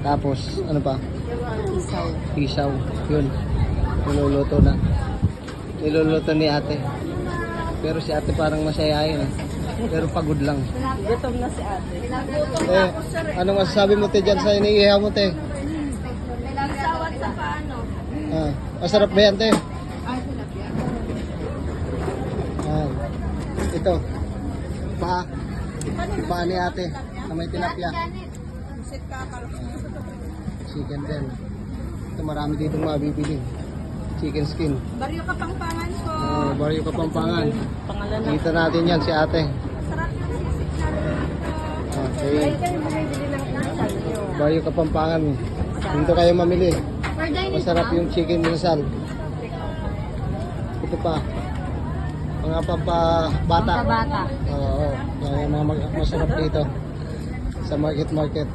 Tapos, ano pa? Isaw. Isaw. Yun. Niluluto na. Niluluto ni ate. Pero si ate parang masayahin. Pero pagod lang. Gutom na si ate. Anong masasabi mo te dyan sa iniihaw mo te? Sawat sa paano? Masarap ba yan te? Ito. Paa ni ate. Na may tilapia. Chicken din. Ito marami dito mabibili. Chicken skin. Baryo Kapampangan po. Baryo Kapampangan. Pangalan na. Kita natin yan si ate. Sarap yung sisig namin. Okay. Kayo bumibili ng nasal nyo. Baryo Kapampangan. Dito kayo mamili. Masarap yung chicken minsan. Ito pa. Mga pampabata. Bata. Oo. Yung mga masarap dito. Sa market.